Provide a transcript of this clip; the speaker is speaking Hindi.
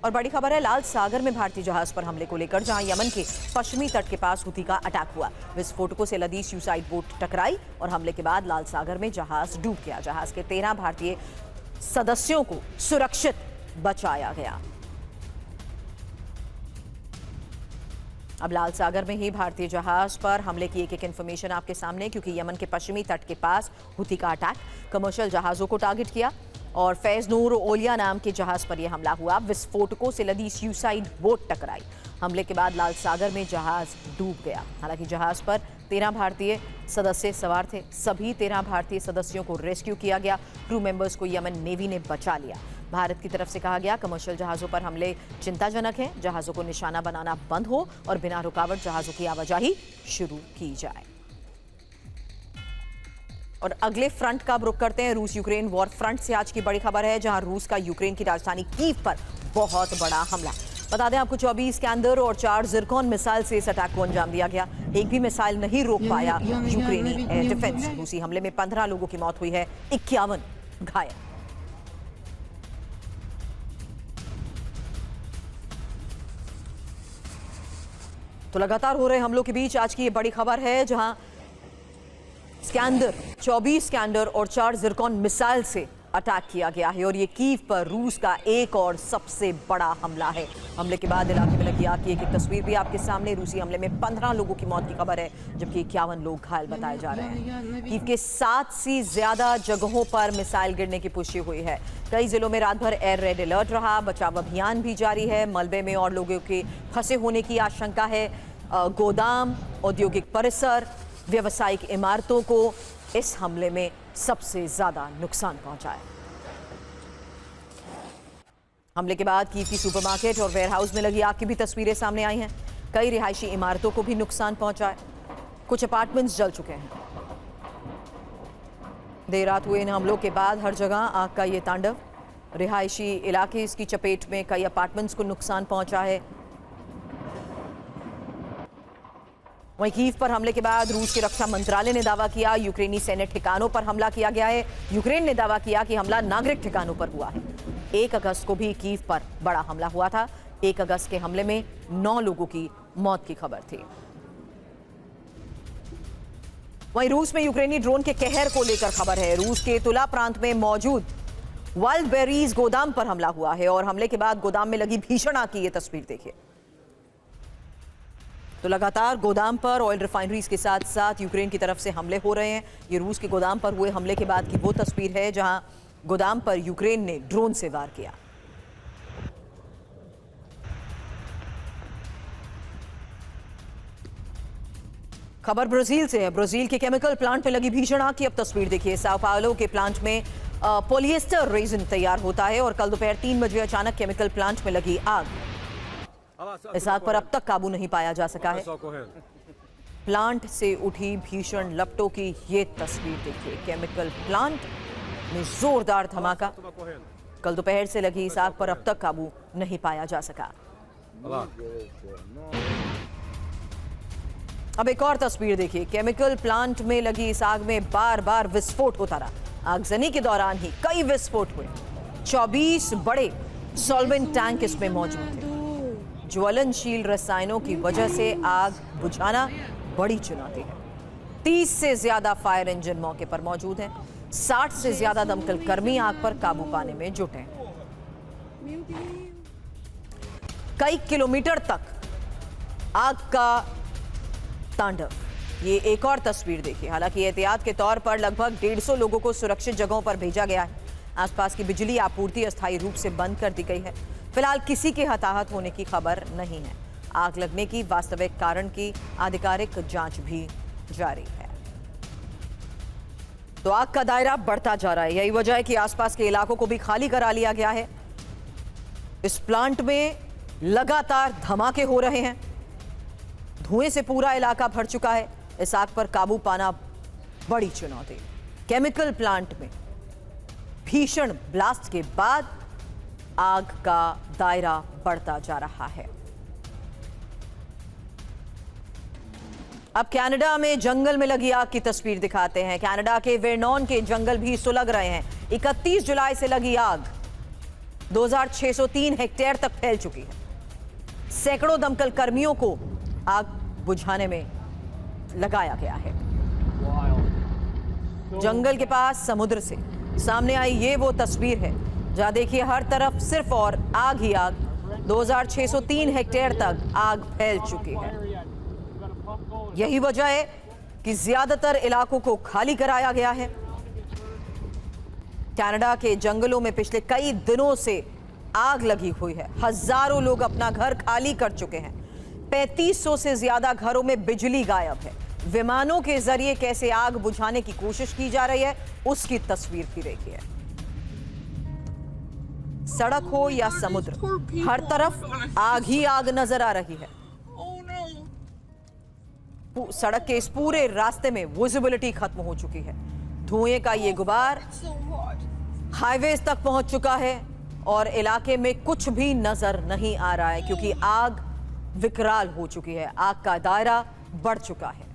और बड़ी खबर है लाल सागर में भारतीय जहाज पर हमले को लेकर, जहां यमन के पश्चिमी तट के पास हुती का अटैक हुआ। विस्फोटकों से लदी सुसाइड बोट टकराई और हमले के बाद लाल सागर में जहाज डूब गया। जहाज के 13 भारतीय सदस्यों को सुरक्षित बचाया गया। अब लाल सागर में ही भारतीय जहाज पर हमले की एक इंफॉर्मेशन आपके सामने, क्योंकि यमन के पश्चिमी तट के पास हुती का अटैक कमर्शियल जहाजों को टारगेट किया और फैज नूर ओलिया नाम के जहाज पर यह हमला हुआ। विस्फोटकों से लदी सुसाइड बोट टकराई। हमले के बाद लाल सागर में जहाज डूब गया। हालांकि जहाज पर 13 भारतीय सदस्य सवार थे। सभी 13 भारतीय सदस्यों को रेस्क्यू किया गया। क्रू मेंबर्स को यमन नेवी ने बचा लिया। भारत की तरफ से कहा गया कमर्शियल जहाजों पर हमले चिंताजनक हैं। जहाजों को निशाना बनाना बंद हो और बिना रुकावट जहाजों की आवाजाही शुरू की जाए। और अगले फ्रंट का रुख करते हैं। रूस यूक्रेन वॉर फ्रंट से आज की बड़ी खबर है, जहां रूस का यूक्रेन की राजधानी कीव पर बहुत बड़ा हमला। बता दें आपको 24 स्कैंडर और 4 जिरकॉन मिसाइल से इस अटैक को अंजाम दिया गया। एक भी मिसाइल नहीं रोक पाया यूक्रेनी एयर डिफेंस। रूसी हमले में 15 लोगों की मौत हुई है, 51 घायल। तो लगातार हो रहे हमलों के बीच आज की ये बड़ी खबर है, जहां स्कैंडर 24 स्कैंडर और 4 जिरकॉन मिसाइल से अटैक किया गया है। और ये कीव पर रूस का एक और सबसे बड़ा हमला है। हमले के बाद इलाके में लगी आग की एक तस्वीर भी आपके सामने। रूसी हमले में 15 लोगों की मौत की खबर है, जबकि 51 लोग घायल बताए जा रहे हैं। कीव के 7 से ज्यादा जगहों पर मिसाइल गिरने की पुष्टि हुई है। कई जिलों में रात भर एयर रेड अलर्ट रहा। बचाव अभियान भी जारी है। मलबे में और लोगों के फंसे होने की आशंका है। गोदाम, औद्योगिक परिसर, व्यावसायिक इमारतों को इस हमले में सबसे ज्यादा नुकसान पहुंचा है। हमले के बाद कीव की सुपरमार्केट और वेयरहाउस में लगी आग की भी तस्वीरें सामने आई हैं। कई रिहायशी इमारतों को भी नुकसान पहुंचा है। कुछ अपार्टमेंट्स जल चुके हैं। देर रात हुए इन हमलों के बाद हर जगह आग का ये तांडव। रिहायशी इलाके इसकी चपेट में, कई अपार्टमेंट्स को नुकसान पहुंचा है। वहीं कीव पर हमले के बाद रूस के रक्षा मंत्रालय ने दावा किया यूक्रेनी सैन्य ठिकानों पर हमला किया गया है। यूक्रेन ने दावा किया कि हमला नागरिक ठिकानों पर हुआ है। 1 अगस्त को भी कीव पर बड़ा हमला हुआ था। 1 अगस्त के हमले में 9 लोगों की मौत की खबर थी। वहीं रूस में यूक्रेनी ड्रोन के कहर को लेकर खबर है। रूस के तुला प्रांत में मौजूद वाइल्ड बेरीज गोदाम पर हमला हुआ है और हमले के बाद गोदाम में लगी भीषण आग की ये तस्वीर देखिए। तो लगातार गोदाम पर ऑयल रिफाइनरीज के साथ साथ यूक्रेन की तरफ से हमले हो रहे हैं। ये रूस के गोदाम पर हुए हमले के बाद की वो तस्वीर है, जहां गोदाम पर यूक्रेन ने ड्रोन से वार किया। खबर ब्राजील से है। ब्राजील के केमिकल प्लांट में लगी भीषण आग की अब तस्वीर देखिए। साओ पाउलो के प्लांट में पॉलिएस्टर रेजिन तैयार होता है और कल दोपहर 3 बजे अचानक केमिकल प्लांट में लगी आग। इस आग पर अब तक काबू नहीं पाया जा सका है। प्लांट से उठी भीषण लपटों की ये तस्वीर देखिए। केमिकल प्लांट में जोरदार धमाका। कल दोपहर से लगी इस आग पर अब तक काबू नहीं पाया जा सका। अब एक और तस्वीर देखिए। केमिकल प्लांट में लगी इस आग में बार बार विस्फोट होता रहा। आगजनी के दौरान ही कई विस्फोट हुए। 24 बड़े सॉल्वेंट टैंक इसमें मौजूद थे। ज्वलनशील रसायनों की वजह से आग बुझाना बड़ी चुनौती है। 30 से ज्यादा फायर इंजन मौके पर मौजूद हैं। 60 से ज्यादा दमकल कर्मी आग पर काबू पाने में जुटे हैं। कई किलोमीटर तक आग का तांडव। ये एक और तस्वीर देखिए। हालांकि एहतियात के तौर पर लगभग 150 लोगों को सुरक्षित जगहों पर भेजा गया है। आसपास की बिजली आपूर्ति अस्थायी रूप से बंद कर दी गई है। फिलहाल किसी के हताहत होने की खबर नहीं है। आग लगने की वास्तविक कारण की आधिकारिक जांच भी जारी है। तो आग का दायरा बढ़ता जा रहा है। यही वजह है कि आसपास के इलाकों को भी खाली करा लिया गया है। इस प्लांट में लगातार धमाके हो रहे हैं। धुएं से पूरा इलाका भर चुका है। इस आग पर काबू पाना बड़ी चुनौती। केमिकल प्लांट में भीषण ब्लास्ट के बाद आग का दायरा बढ़ता जा रहा है। अब कनाडा में जंगल में लगी आग की तस्वीर दिखाते हैं। कनाडा के वेरनॉन के जंगल भी सुलग रहे हैं। 31 जुलाई से लगी आग। 2603 हेक्टेयर तक फैल चुकी है। सैकड़ों दमकल कर्मियों को आग बुझाने में लगाया गया है। जंगल के पास समुद्र से सामने आई ये वो तस्वीर है जहां देखिए हर तरफ सिर्फ और आग ही आग। 2603 हेक्टेयर तक आग फैल चुकी है। यही वजह है कि ज्यादातर इलाकों को खाली कराया गया है। कनाडा के जंगलों में पिछले कई दिनों से आग लगी हुई है। हजारों लोग अपना घर खाली कर चुके हैं। 3500 से ज्यादा घरों में बिजली गायब है। विमानों के जरिए कैसे आग बुझाने की कोशिश की जा रही है उसकी तस्वीर भी देखिए। सड़क हो या समुद्र, हर तरफ आग ही आग नजर आ रही है। सड़क के इस पूरे रास्ते में विजिबिलिटी खत्म हो चुकी है। धुएं का ये गुबार हाईवेज तक पहुंच चुका है और इलाके में कुछ भी नजर नहीं आ रहा है क्योंकि आग विकराल हो चुकी है। आग का दायरा बढ़ चुका है।